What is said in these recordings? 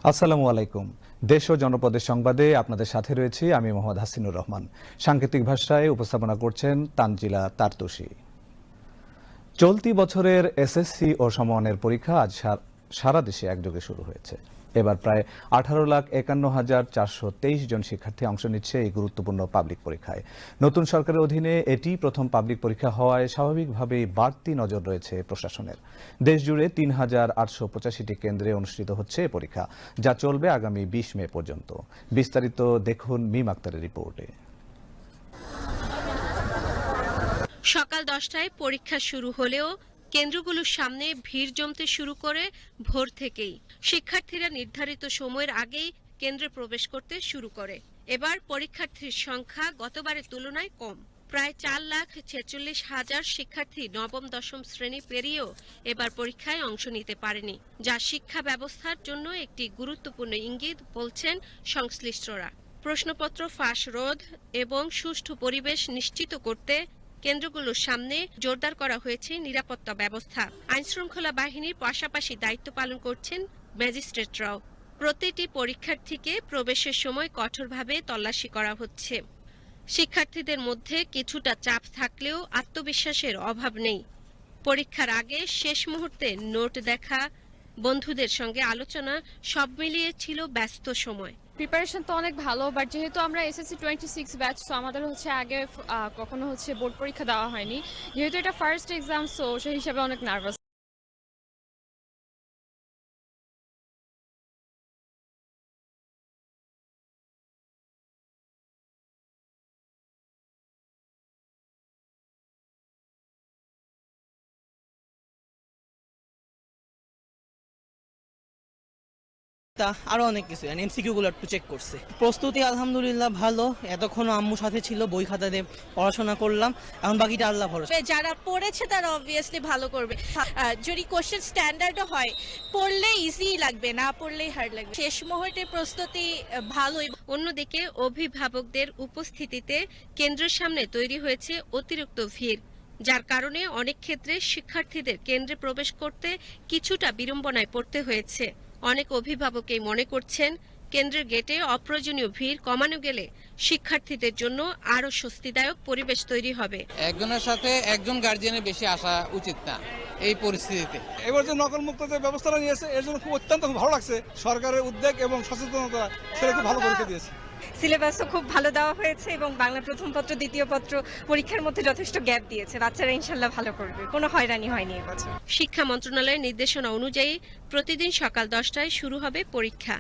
আসসালামু আলাইকুম। দেশ ও জনপদের সংবাদে আপনাদের সাথে রয়েছি আমি মোহাম্মদ হাসিনুর রহমান। সাংকেতিক ভাষায় উপস্থাপনা করছেন তানজিলা তারতুশি। চলতি বছরের এসএসসি ও সমমানের পরীক্ষা আজ সারা দেশে একযোগে শুরু হয়েছে। এবার প্রায় 18,51,423 জন শিক্ষার্থী অংশ নিচ্ছে এই গুরুত্বপূর্ণ পাবলিক পরীক্ষায়। নতুন সরকারের অধীনে এটি প্রথম পাবলিক পরীক্ষা হওয়ায় স্বাভাবিকভাবেই বাড়তি নজর রয়েছে প্রশাসনের। দেশজুড়ে 3,885টি কেন্দ্রে অনুষ্ঠিত হচ্ছে এ পরীক্ষা, যা চলবে আগামী 20 মে পর্যন্ত। বিস্তারিত দেখুন মিম আক্তারের রিপোর্টে। সকাল 10টায় পরীক্ষা শুরু হলেও কেন্দ্রগুলোর সামনে ভিড় জমতে শুরু করে ভোর থেকেই। শিক্ষার্থীরা নির্ধারিত সময়ের আগেই কেন্দ্রে প্রবেশ করতে শুরু করে। এবার পরীক্ষার্থীর সংখ্যা গতবারের তুলনায় কম। প্রায় 4,46,000 শিক্ষার্থী নবম দশম শ্রেণী পেরিয়েও এবার পরীক্ষায় অংশ নিতে পারেনি, যা শিক্ষা ব্যবস্থার জন্য একটি গুরুত্বপূর্ণ ইঙ্গিত বলছেন সংশ্লিষ্টরা। প্রশ্নপত্র ফাঁস রোধ এবং সুষ্ঠু পরিবেশ নিশ্চিত করতে কেন্দ্রগুলোর সামনে জোরদার করা হয়েছে নিরাপত্তা ব্যবস্থা। আইনশৃঙ্খলা বাহিনীর পাশাপাশি দায়িত্ব পালন করছেন ম্যাজিস্ট্রেটরাও। প্রতিটি পরীক্ষার্থীকে প্রবেশের সময় কঠোরভাবে তল্লাশি করা হচ্ছে। শিক্ষার্থীদের মধ্যে কিছুটা চাপ থাকলেও আত্মবিশ্বাসের অভাব নেই। পরীক্ষার আগে শেষ মুহূর্তে নোট দেখা, বন্ধুদের সঙ্গে আলোচনা সব মিলিয়ে ছিল ব্যস্ত সময়। প্রিপারেশন তো অনেক ভালো, বাট যেহেতু আমরা এসএসসি 26 ব্যাচ, তো আমাদের আগে কখনো বোর্ড পরীক্ষা দেওয়া হয়নি। যেহেতু এটা ফার্স্ট এক্সাম, সো সেই হিসাবে অনেক নার্ভাস। আরো অনেক কিছু এমসিকিউ গুলো একটু চেক করছে। প্রস্তুতি আলহামদুলিল্লাহ ভালো। এতক্ষণ আম্মু সাথে ছিল, বই খাতা দিয়ে পড়াশোনা করলাম, এখন বাকিটা আল্লাহ ভরসা। যারা পড়েছে তারা অবভিয়াসলি ভালো করবে। যদি কোশ্চেন স্ট্যান্ডার্ডও হয়, পড়লে ইজি লাগবে, না পড়লেই হার্ড লাগবে। শেষ মুহূর্তে প্রস্তুতি ভালোই। অন্যদিকে অভিভাবকদের উপস্থিতিতে কেন্দ্রের সামনে তৈরি হয়েছে অতিরিক্ত ভিড়, যার কারণে অনেক ক্ষেত্রে শিক্ষার্থীদের কেন্দ্রে প্রবেশ করতে কিছুটা বিড়ম্বনায় পড়তে হয়েছে। অনেক অভিভাবকই মনে করছেন কেন্দ্রের গেটে অপ্রয়োজনীয় ভিড় কমানো গেলে শিক্ষার্থীদের জন্য আরো স্বস্তিদায়ক পরিবেশ তৈরি হবে। একজনের সাথে একজন গার্জিয়ানের বেশি আসা উচিত না এই পরিস্থিতিতে। এবার যে নকল মুক্ত যে ব্যবস্থাটা নিয়েছে, এর জন্য খুব অত্যন্ত ভালো লাগছে। সরকারের উদ্যোগ এবং সচেতনতা সেটা খুব ভালো পরীক্ষা দিয়েছে। সিলেবাসও খুব ভালো দেওয়া হয়েছে এবং বাংলা প্রথম পত্র দ্বিতীয় পত্র পরীক্ষার মধ্যে যথেষ্ট গ্যাপ দিয়েছে। বাচ্চারা ইনশাল্লাহ ভালো করবে, কোনো হয়রানি হয়নি এবছর। শিক্ষা মন্ত্রণালয়ের নির্দেশনা অনুযায়ী প্রতিদিন সকাল 10টায় শুরু হবে পরীক্ষা।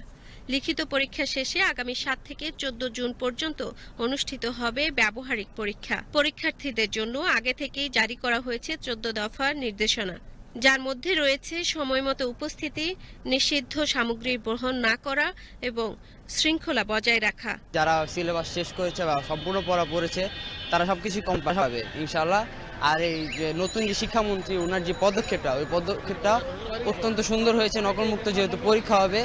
লিখিত পরীক্ষা শেষে আগামী 7 থেকে 14 জুন পর্যন্ত অনুষ্ঠিত হবে ব্যবহারিক পরীক্ষা। পরীক্ষার্থীদের জন্য আগে থেকেই জারি করা হয়েছে 14 দফার নির্দেশনা, যার মধ্যে রয়েছে সময়মতো উপস্থিতি, নিষিদ্ধ সামগ্রী গ্রহণ না করা এবং শৃঙ্খলা বজায় রাখা। যারা সিলেবাস শেষ করেছে বা সম্পূর্ণ পড়া পড়েছে, তারা সবকিছু কম পাবে ইনশাআল্লাহ। আর এই যে নতুন যে শিক্ষামন্ত্রী, ওনার যে পদক্ষেপটা, ওই পদক্ষেপটা অত্যন্ত সুন্দর হয়েছে। নকলমুক্ত যেহেতু পরীক্ষা হবে,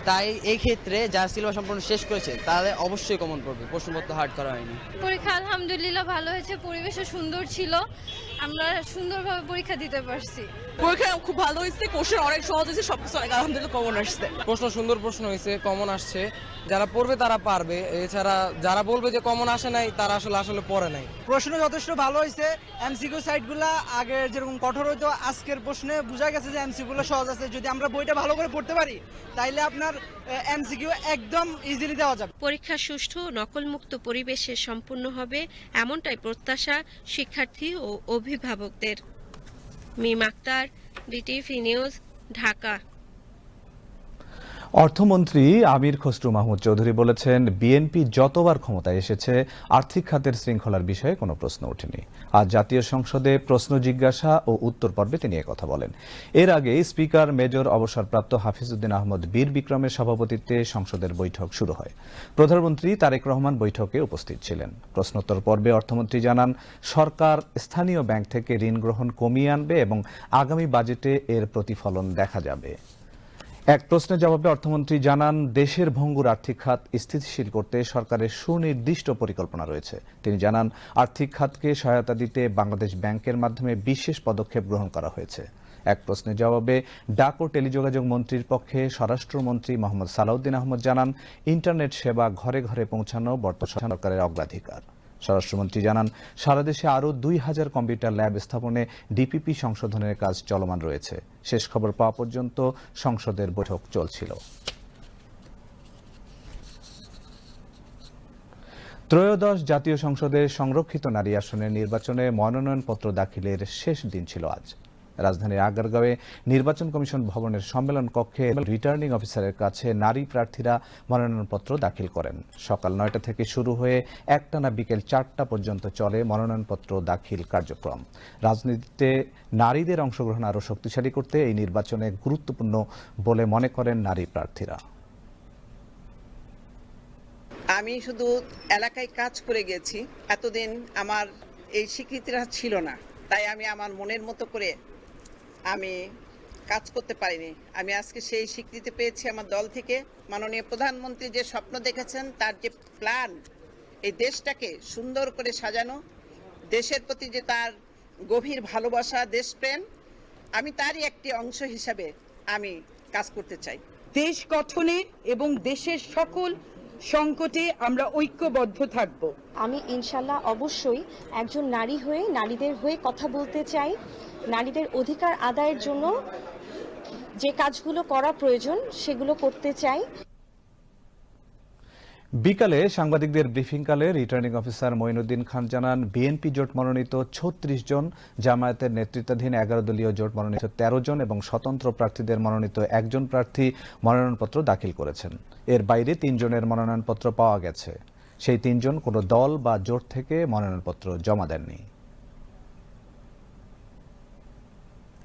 তাই এই ক্ষেত্রে যারা সিলেবাস সম্পূর্ণ শেষ করেছে তাহলে অবশ্যই কমন পড়বে, প্রশ্নপত্র হার্ড করা হয়নি। পরীক্ষা আলহামদুলিল্লাহ ভালো হয়েছে, পরিবেশও সুন্দর ছিল, আমরা সুন্দরভাবে পরীক্ষা দিতে পারছি। পরীক্ষা খুব ভালো হয়েছে, কোশ্চেন অনেক সহজ হয়েছে, সবকিছু অনেক আলহামদুলিল্লাহ কমন আসছে। প্রশ্ন সুন্দর প্রশ্ন হয়েছে, কমন আসছে। যারা পড়বে তারা পারবে, এছাড়া যারা বলবে যে কমন আসে নাই তারা আসলে পড়ে নাই। প্রশ্ন যথেষ্ট ভালো হয়েছে। এমসিকিউ সাইটগুলো আগে যেরকম কঠোর হইতো, আজকের প্রশ্নে বোঝা গেছে যে এমসিকিউগুলো সহজ আছে। যদি আমরা বইটা ভালো করে পড়তে পারি, তাইলে আপনার এমসিকিউ একদম ইজিলি দেওয়া যাবে। পরীক্ষা সুষ্ঠু ও নকলমুক্ত পরিবেশে সম্পূর্ণ হবে, এমনটাই প্রত্যাশা শিক্ষার্থী ও অভিভাবকদের। মিম আক্তার, বিটিভি নিউজ, ঢাকা। অর্থমন্ত্রী আমির খসরু মাহমুদ চৌধুরী বলেছেন, বিএনপি যতবার ক্ষমতায় এসেছে আর্থিক খাতের শৃঙ্খলার বিষয়ে কোনো প্রশ্ন ওঠেনি। আজ জাতীয় সংসদে প্রশ্ন জিজ্ঞাসা ও উত্তর পর্বে তিনি কথা বলেন। এর আগে স্পিকার মেজর অবসরপ্রাপ্ত হাফিজউদ্দিন আহমদ বীর বিক্রমের সভাপতিত্বে সংসদের বৈঠক শুরু হয়। প্রধানমন্ত্রী তারেক রহমান বৈঠকে উপস্থিত ছিলেন। প্রশ্নোত্তর পর্বে অর্থমন্ত্রী জানান, সরকার স্থানীয় ব্যাংক থেকে ঋণ গ্রহণ কমিয়ে আনবে এবং আগামী বাজেটে এর প্রতিফলন দেখা যাবে। এক প্রশ্নের জবাবে অর্থমন্ত্রী জানান, দেশের ভঙ্গুর আর্থিক খাত স্থিতিশীল করতে সরকারের সুনির্দিষ্ট পরিকল্পনা রয়েছে। তিনি জানান, আর্থিক খাতকে সহায়তা দিতে বাংলাদেশ ব্যাংকের মাধ্যমে বিশেষ পদক্ষেপ গ্রহণ করা হয়েছে। এক প্রশ্নের জবাবে ডাক ও টেলিযোগাযোগ মন্ত্রীর পক্ষে স্বরাষ্ট্রমন্ত্রী মোহাম্মদ সালাউদ্দিন আহমদ জানান, ইন্টারনেট সেবা ঘরে ঘরে পৌঁছানো বর্তমান সরকারের অগ্রাধিকার। স্বরাষ্ট্রমন্ত্রী জানান, সারা দেশে আরও 2000 কম্পিউটার ল্যাব স্থাপনে ডিপিপি সংশোধনের কাজ চলমান রয়েছে। শেষ খবর পাওয়া পর্যন্ত সংসদের বৈঠক চলছিল। ত্রয়োদশ জাতীয় সংসদের সংরক্ষিত নারী আসনের নির্বাচনে মনোনয়নপত্র দাখিলের শেষ দিন ছিল আজ। রাজধানীর আগারগাঁওয়ে নির্বাচন কমিশন ভবনের সম্মেলন কক্ষে রিটার্নিং অফিসারের কাছে নারী প্রার্থীরা মনোনয়নপত্র দাখিল করেন। সকাল 9টা থেকে শুরু হয়ে একটানা বিকেল 4টা পর্যন্ত চলে মনোনয়নপত্র দাখিল কার্যক্রম। রাজনীতিতে নারীদের অংশগ্রহণ আরও শক্তিশালী করতে এই নির্বাচনে গুরুত্বপূর্ণ বলে মনে করেন নারী প্রার্থীরা। আমি শুধু এলাকায় কাজ করে গেছি, এতদিন আমার এই স্বীকৃতিটা ছিল না, তাই আমি আমার মনের মতো করে আমি কাজ করতে পারিনি। আমি আজকে সেই স্বীকৃতি পেয়েছি আমার দল থেকে। মাননীয় প্রধানমন্ত্রী যে স্বপ্ন দেখেছেন, তার যে প্ল্যান, এই দেশটাকে সুন্দর করে সাজানো, দেশের প্রতি যে তার গভীর ভালোবাসা, দেশপ্রেম, আমি তারই একটি অংশ হিসাবে আমি কাজ করতে চাই। দেশ গঠনে এবং দেশের সকল সংকটে আমরা ঐক্যবদ্ধ থাকব। আমি ইনশাল্লাহ অবশ্যই একজন নারী হয়ে নারীদের হয়ে কথা বলতে চাই। নারীদের অধিকার আদায়ের জন্য যে কাজগুলো করা প্রয়োজন সেগুলো করতে চাই। বিকালে সাংবাদিকদের ব্রিফিংকালে রিটার্নিং অফিসার মঈনুদ্দিন খান জানান, বিএনপি জোট মনোনীত 36 জন, জামায়াতের নেতৃত্বাধীন 11 দলীয় জোট মনোনীত 13 জন এবং স্বতন্ত্র প্রার্থীদের মনোনীত 1 জন প্রার্থী মনোনয়নপত্র দাখিল করেছেন। এর বাইরে 3 জনের মনোনয়নপত্র পাওয়া গেছে। সেই 3 জন কোনো দল বা জোট থেকে মনোনয়নপত্র জমা দেননি।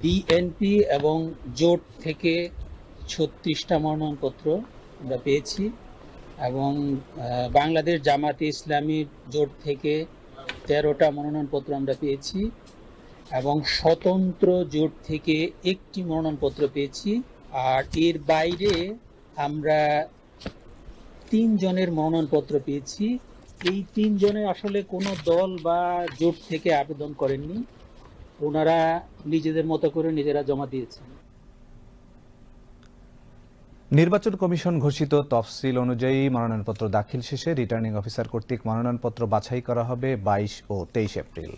বিএনপি এবং জোট থেকে 36টা মনোনয়নপত্র আমরা পেয়েছি এবং বাংলাদেশ জামাতে ইসলামী জোট থেকে 13টা মনোনয়নপত্র আমরা পেয়েছি এবং স্বতন্ত্র জোট থেকে 1টি মনোনয়নপত্র পেয়েছি। আর এর বাইরে আমরা 3 জনের মনোনয়নপত্র পেয়েছি। এই 3 জনে আসলে কোনো দল বা জোট থেকে আবেদন করেননি, ওনারা নিজেদের মতো করে নিজেরা জমা দিয়েছেন। নির্বাচন কমিশন ঘোষিত তফসিল অনুযায়ী মনোনয়নপত্র দাখিল শেষে রিটার্নিং অফিসার কর্তৃক মনোনয়নপত্র বাছাই করা হবে 22 ও 23 এপ্রিল।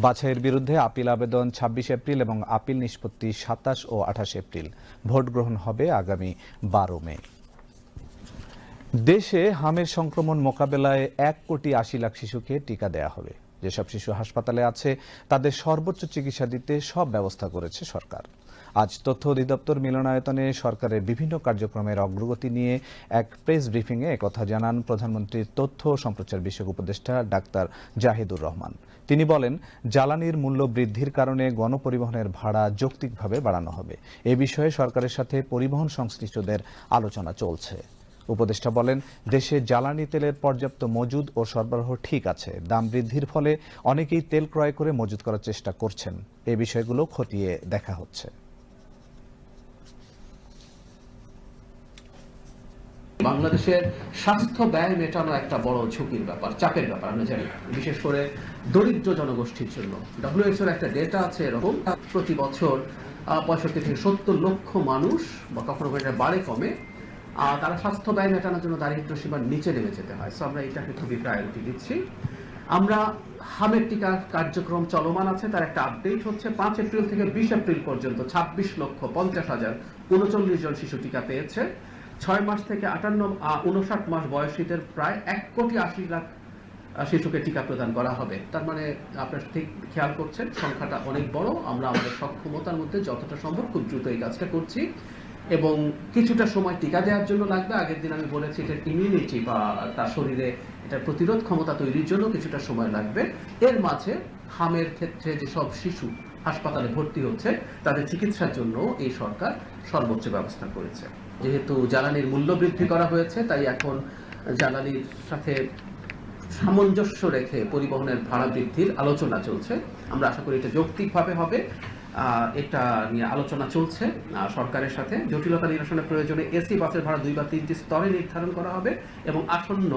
বাছাইয়ের বিরুদ্ধে আপিল আবেদন 26 এপ্রিল এবং আপিল নিষ্পত্তি 27 ও 28 এপ্রিল। ভোট গ্রহণ হবে আগামী 12 মে। দেশে হামের সংক্রমণ মোকাবেলায় 1,80,00,000 শিশুকে টিকা দেয়া হবে। যেসব শিশু হাসপাতালে আছে তাদের সর্বোচ্চ চিকিৎসা দিতে সব ব্যবস্থা করেছে সরকার। আজ তথ্য অধিদপ্তর মিলনায়তনে সরকারের বিভিন্ন কার্যক্রমের অগ্রগতি নিয়ে এক প্রেস ব্রিফিংয়ে একথা জানান প্রধানমন্ত্রীর তথ্য ও সম্প্রচার বিষয়ক উপদেষ্টা ডাক্তার জাহিদুর রহমান। তিনি বলেন, জ্বালানির মূল্য বৃদ্ধির কারণে গণপরিবহনের ভাড়া যৌক্তিকভাবে বাড়ানো হবে। এ বিষয়ে সরকারের সাথে পরিবহন সংশ্লিষ্টদের আলোচনা চলছে। উপদেষ্টা বলেন, দেশে জ্বালানি তেলের পর্যাপ্ত মজুদ ও সরবরাহ ঠিক আছে। দাম বৃদ্ধির ফলে অনেকেই তেল ক্রয় করে মজুত করার চেষ্টা করছেন। এই বিষয়গুলো খতিয়ে দেখা হচ্ছে। বাংলাদেশের স্বাস্থ্য ব্যয় মেটানো একটা বড় ঝুঁকির ব্যাপার, চাপের ব্যাপার আমরা জানি, বিশেষ করে দরিদ্র জনগোষ্ঠীর জন্য। WHO একটা ডেটা আছে এরকম, প্রতি বছর 65 থেকে 70 লক্ষ মানুষ বা কখনো এটা বাড়ে কমে তারা স্বাস্থ্য ব্যয় মেটানোর জন্য দারিদ্র সীমার নিচে নেমে যেতে হয়। সো আমরা এটাকে খুবই প্রায়োরিটি দিচ্ছি। আমরা হামের টিকা কার্যক্রম চলমান আছে, তার একটা আপডেট হচ্ছে 5 এপ্রিল থেকে 20 এপ্রিল পর্যন্ত 26,50,39 জন শিশু টিকা পেয়েছে। 6 মাস থেকে 59 মাস বয়সীদের প্রায় 1,80,00,000 শিশুকে টিকা প্রদান করা হবে। তার মানে আপনারা ঠিক খেয়াল করছেন, সংখ্যাটা অনেক বড়। আমরা আমাদের সক্ষমতার মধ্যে যতটা সম্ভব খুব দ্রুত এই কাজটা করছি এবং কিছুটা সময় টিকা দেওয়ার জন্য লাগবে। আগের দিন আমি বলেছি এটার ইমিউনিটি বা তার শরীরে এটার প্রতিরোধ ক্ষমতা তৈরির জন্য কিছুটা সময় লাগবে। এর মাঝে হামের ক্ষেত্রে যেসব শিশু হাসপাতালে ভর্তি হচ্ছে তাদের চিকিৎসার জন্য এই সরকার সর্বোচ্চ ব্যবস্থা করেছে। যেহেতু জ্বালানির মূল্য বৃদ্ধি করা হয়েছে, তাই এখন জ্বালানির সাথে সামঞ্জস্য রেখে পরিবহনের ভাড়া বৃদ্ধির আলোচনা চলছে। আমরা আশা করি এটা যৌক্তিকভাবে হবে। এটা নিয়ে আলোচনা চলছে সরকারের সাথে। জটিলতা নিরসনের প্রয়োজনে এসি বাসের ভাড়া 2 বা 3টি স্তরে নির্ধারণ করা হবে এবং আসন্ন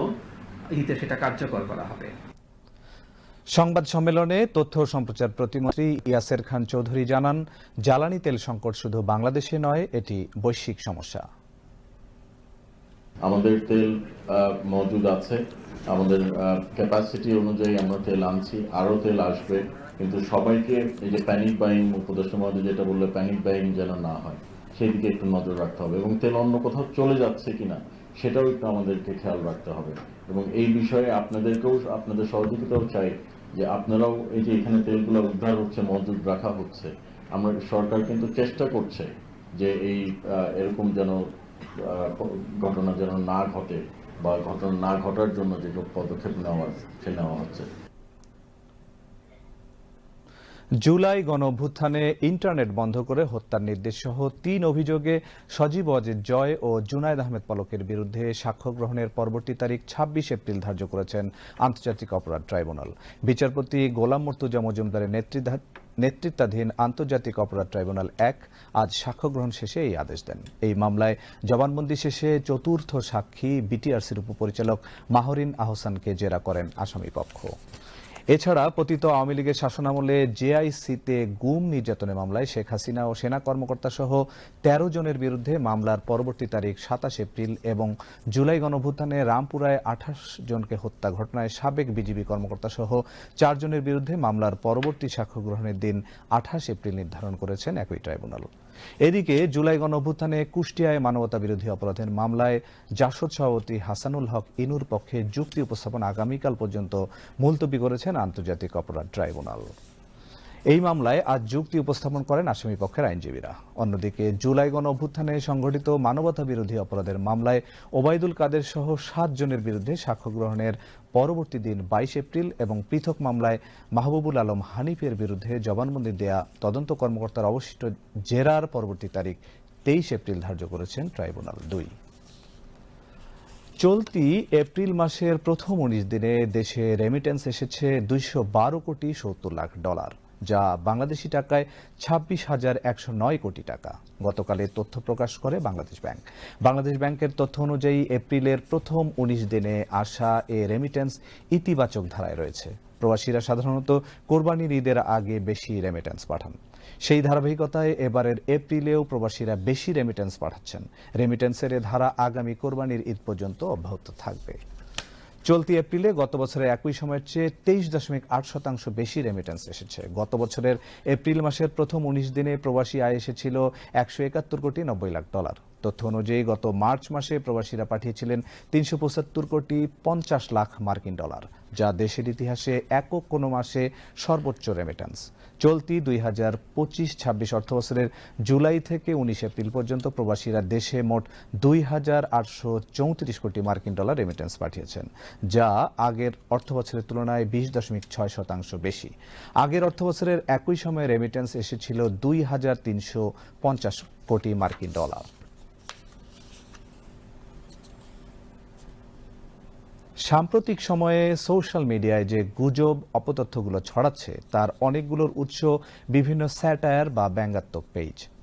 ঈদে সেটা কার্যকর করা হবে। সংবাদ সম্মেলনে তথ্য ও সম্প্রচার প্রতিমন্ত্রী ইয়াসের খান চৌধুরী জানান, জ্বালানি তেল সংকট শুধু বাংলাদেশে নয়, এটি বৈশ্বিক সমস্যা। আমাদের তেল মজুদ আছে, আমাদের ক্যাপাসিটি অনুযায়ী আমরা তেল আনছি, আরো তেল আসবে, কিন্তু সবাইকে এই যে প্যানিক বাইং, উপদেষ্টা মহোদয় যেটা বললে প্যানিক বাইং যেন না হয় সেই দিকে একটু নজর রাখতে হবে, এবং তেল অন্য কোথাও চলে যাচ্ছে কিনা সেটাও একটু আমাদেরকে খেয়াল রাখতে হবে। এবং এই বিষয়ে আপনাদেরকেও, আপনাদের সহযোগিতাও চাই যে আপনারাও এই যে এখানে তেলগুলো উদ্ধার হচ্ছে, মজুদ রাখা হচ্ছে, আমরা সরকার কিন্তু চেষ্টা করছে যে এই এরকম যেন ঘটনা যেন না ঘটে, বা ঘটনা না ঘটার জন্য যে পদক্ষেপ নেওয়া হচ্ছে। জুলাই গণঅভ্যুত্থানে ইন্টারনেট বন্ধ করে হত্যার নির্দেশ সহ ৩ অভিযোগে সজীব ওয়াজেদ জয় ও জুনায়েদ আহমেদ পলকের বিরুদ্ধে সাক্ষ্য গ্রহণের পরবর্তী তারিখ ২৬ এপ্রিল ধার্য করেছেন আন্তর্জাতিক অপরাধ ট্রাইব্যুনাল। বিচারপতি গোলাম মুর্তজা মজুমদারের নেতৃত্বাধীন আন্তর্জাতিক অপরাধ ট্রাইব্যুনাল ১ আজ সাক্ষ্য গ্রহণ শেষে এই আদেশ দেন। এই মামলায় জবানবন্দি শেষে চতুর্থ সাক্ষী বিটিআরসির উপপরিচালক মাহরিন আহসানকে জেরা করেন আসামি পক্ষ। এছাড়া পতিত আওয়ামী লীগের শাসনামলে জেআইসিতে গুম নির্যাতনের মামলায় শেখ হাসিনা ও সেনা কর্মকর্তা সহ ১৩ জনের বিরুদ্ধে মামলার পরবর্তী তারিখ ২৭ এপ্রিল এবং জুলাই গণঅভ্যুত্থানে রামপুরায় ২৮ জনকে হত্যা ঘটনায় সাবেক বিজিবি কর্মকর্তা সহ ৪ জনের বিরুদ্ধে মামলার পরবর্তী সাক্ষ্য গ্রহণের দিন ২৮ এপ্রিল নির্ধারণ করেছেন একই ট্রাইব্যুনাল। এদিকে জুলাই গণঅভ্যুত্থানে কুষ্টিয়ায় মানবতা বিরোধী অপরাধের মামলায় জাসদ সভাপতি হাসানুল হক ইনুর পক্ষে যুক্তি উপস্থাপন আগামীকাল পর্যন্ত মুলতবি করেছেন আন্তর্জাতিক অপরাধ ট্রাইব্যুনাল। এই মামলায় আজ যুক্তি উপস্থাপন করেন আসামি পক্ষের আইনজীবীরা। অন্যদিকে জুলাই গণঅভ্যুত্থানে সংঘটিত মানবতা বিরোধী অপরাধের মামলায় ওবায়দুল কাদের সহ ৭ জনের বিরুদ্ধে সাক্ষ্য গ্রহণের পরবর্তী দিন ২২ এপ্রিল এবং পৃথক মামলায় মাহবুবুল আলম হানিফের বিরুদ্ধে জবানবন্দি দেয়া তদন্ত কর্মকর্তার অবশিষ্ট জেরার পরবর্তী তারিখ ২৩ এপ্রিল ধার্য করেছেন ট্রাইব্যুনাল ২। চলতি এপ্রিল মাসের প্রথম ১৯ দিনে দেশে রেমিটেন্স এসেছে $২১,৭০,০০,০০০, যা বাংলাদেশি টাকায় ২৬,১০৯ কোটি টাকা। গতকালের তথ্য প্রকাশ করে বাংলাদেশ ব্যাংক। বাংলাদেশ ব্যাংকের তথ্য অনুযায়ী এপ্রিলের প্রথম ১৯ দিনে আসা এ রেমিটেন্স ইতিবাচক ধারায় রয়েছে। প্রবাসীরা সাধারণত কোরবানির ঈদের আগে বেশি রেমিটেন্স পাঠান। সেই ধারাবাহিকতায় এবারের এপ্রিলেও প্রবাসীরা বেশি রেমিটেন্স পাঠাচ্ছেন। রেমিটেন্সের এ ধারা আগামী কোরবানির ঈদ পর্যন্ত অব্যাহত থাকবে। চলতি এপ্রিলে গত বছরের একই সময়ের চেয়ে ২৩.৮% বেশি রেমিটেন্স এসেছে। গত বছরের এপ্রিল মাসের প্রথম ১৯ দিনে প্রবাসী আয় এসেছিল $১৭১,৯০,০০,০০০। তথ্য অনুযায়ী গত মার্চ মাসে প্রবাসীরা পাঠিয়েছিলেন $৩৭৫,৫০,০০,০০০, যা দেশের ইতিহাসে একক কোনো মাসে সর্বোচ্চ রেমিটেন্স। চলতি ২০২৫-২৬ অর্থবছরের জুলাই থেকে ১৯ এপ্রিল পর্যন্ত প্রবাসীরা দেশে মোট $২,৮৩৪ কোটি রেমিটেন্স পাঠিয়েছেন, যা আগের অর্থবছরের তুলনায় ২০.৬% বেশি। আগের অর্থবছরের একই সময়ে রেমিটেন্স এসেছিল $২,৩৫০ কোটি। সাম্প্রতিক সময়ে সোশ্যাল মিডিয়ায় যে গুজব অপতথ্যগুলো ছড়াচ্ছে তার অনেকগুলোর উৎস বিভিন্ন স্যাটায়ার বা ব্যঙ্গাত্মক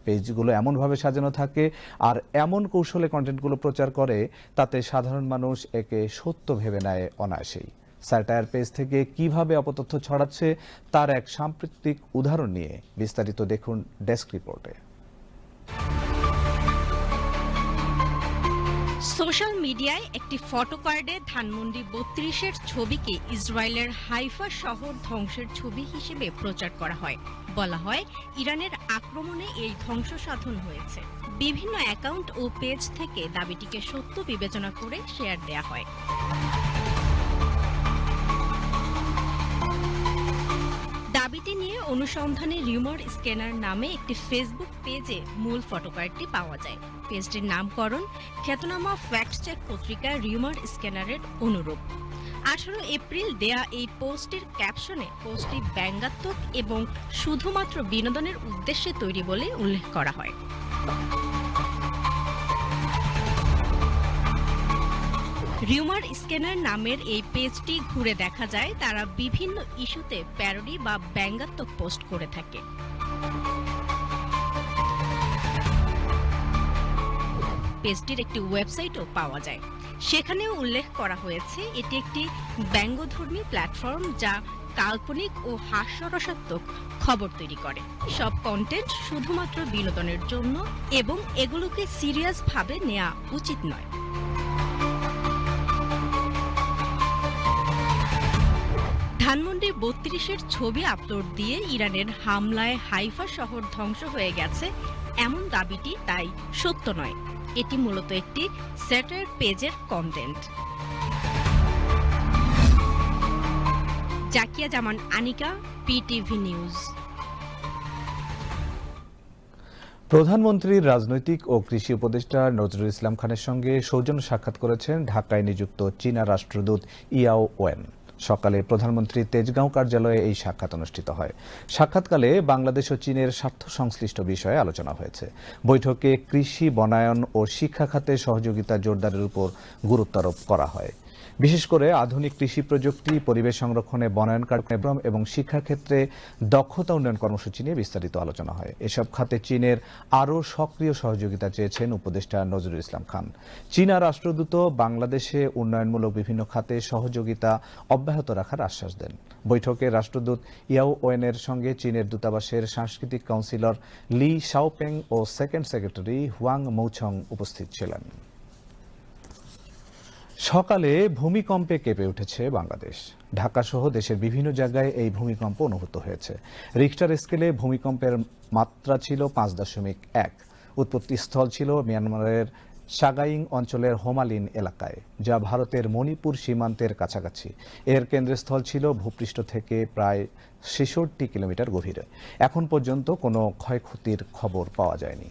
পেজগুলো এমনভাবে সাজানো থাকে আর এমন কৌশলে কন্টেন্টগুলো প্রচার করে তাতে সাধারণ মানুষ একে সত্য ভেবে নেয় অনায়াসেই। স্যাটায়ার পেজ থেকে কিভাবে অপতথ্য ছড়াচ্ছে তার এক সাম্প্রতিক উদাহরণ নিয়ে বিস্তারিত দেখুন ডেস্ক রিপোর্টে। সোশ্যাল মিডিয়ায় একটি ফটো কার্ডে ধানমন্ডি ৩২-এর ছবিকে ইসরায়েলের হাইফা শহর ধ্বংসের ছবি হিসেবে প্রচার করা হয়। বলা হয় ইরানের আক্রমণে এই ধ্বংস সাধন হয়েছে। বিভিন্ন অ্যাকাউন্ট ও পেজ থেকে দাবিটিকে সত্য বিবেচনা করে শেয়ার দেয়া হয়। দাবিটি নিয়ে অনুসন্ধানে রিউমার স্ক্যানার নামে একটি ফেসবুক পেজে মূল ফটোকার্ডটি পাওয়া যায়। পেজটির নামকরণ খ্যাতনামা ফ্যাক্ট চেক পত্রিকা রিউমার স্ক্যানারের অনুরূপ। ১৮ এপ্রিল দেয়া এই পোস্টের ক্যাপশনে পোস্টটি ব্যঙ্গাত্মক এবং শুধুমাত্র বিনোদনের উদ্দেশ্যে তৈরি বলে উল্লেখ করা হয়। রিউমার স্ক্যানার নামের এই পেজটি ঘুরে দেখা যায় তারা বিভিন্ন ইস্যুতে প্যারোডি বা ব্যঙ্গাত্মক পোস্ট করে থাকে। পেজটির একটি ওয়েবসাইটও পাওয়া যায়। সেখানেও উল্লেখ করা হয়েছে এটি একটি ব্যঙ্গধর্মী প্ল্যাটফর্ম যা কাল্পনিক ও হাস্যরসাত্মক খবর তৈরি করে। সব কন্টেন্ট শুধুমাত্র বিনোদনের জন্য এবং এগুলোকে সিরিয়াস ভাবে নেওয়া উচিত নয়। ধানমন্ডি ৩২-এর ছবি আপলোড দিয়ে ইরানের হামলায় হাইফা শহর ধ্বংস হয়ে গেছে এমন দাবিটি তাই সত্য নয়। এটি মূলত একটি স্যাটায়ার পেজের কন্টেন্ট। জাকিয়া জামান আনিকা, পিটিভি নিউজ। প্রধানমন্ত্রীর রাজনৈতিক ও কৃষি উপদেষ্টা নজরুল ইসলাম খানের সঙ্গে সৌজন্য সাক্ষাৎ করেছেন ঢাকায় নিযুক্ত চীনা রাষ্ট্রদূত ইয়াও ওয়েন। সকালে প্রধানমন্ত্রী তেজগাঁও কার্যালয়ে এই সাক্ষাৎ অনুষ্ঠিত হয়। সাক্ষাৎকালে বাংলাদেশ ও চীনের স্বার্থ সংশ্লিষ্ট বিষয়ে আলোচনা হয়েছে। বৈঠকে কৃষি, বনায়ন ও শিক্ষা খাতে সহযোগিতা জোরদারের উপর গুরুত্ব আরোপ করা হয়। বিশেষ করে আধুনিক কৃষি প্রযুক্তি, পরিবেশ সংরক্ষণে বনায়ন কার্যক্রম এবং শিক্ষাক্ষেত্রে দক্ষতা উন্নয়ন কর্মসূচি নিয়ে বিস্তারিত আলোচনা হয়। এসব খাতে চীনের আরও সক্রিয় সহযোগিতা চেয়েছেন উপদেষ্টা নজরুল ইসলাম খান। চীনা রাষ্ট্রদূত বাংলাদেশে উন্নয়নমূলক বিভিন্ন খাতে সহযোগিতা অব্যাহত রাখার আশ্বাস দেন। বৈঠকে রাষ্ট্রদূত ইয়াও ওয়েনের সঙ্গে চীনের দূতাবাসের সাংস্কৃতিক কাউন্সিলর লি শাওপেং ও সেকেন্ড সেক্রেটারি হুয়াং মৌছং উপস্থিত ছিলেন। সকালে ভূমিকম্পে কেঁপে উঠেছে বাংলাদেশ। ঢাকা সহ দেশের বিভিন্ন জায়গায় এই ভূমিকম্প অনুভূত হয়েছে। রিখটার স্কেলে ভূমিকম্পের মাত্রা ছিল 5.1। উৎপত্তিস্থল ছিল মিয়ানমারের সাগাইং অঞ্চলের হোমালিন এলাকায়, যা ভারতের মণিপুর সীমান্তের কাছাকাছি। এর কেন্দ্রস্থল ছিল ভূপৃষ্ঠ থেকে প্রায় 66 কিলোমিটার গভীরে। এখন পর্যন্ত কোনো ক্ষয়ক্ষতির খবর পাওয়া যায়নি।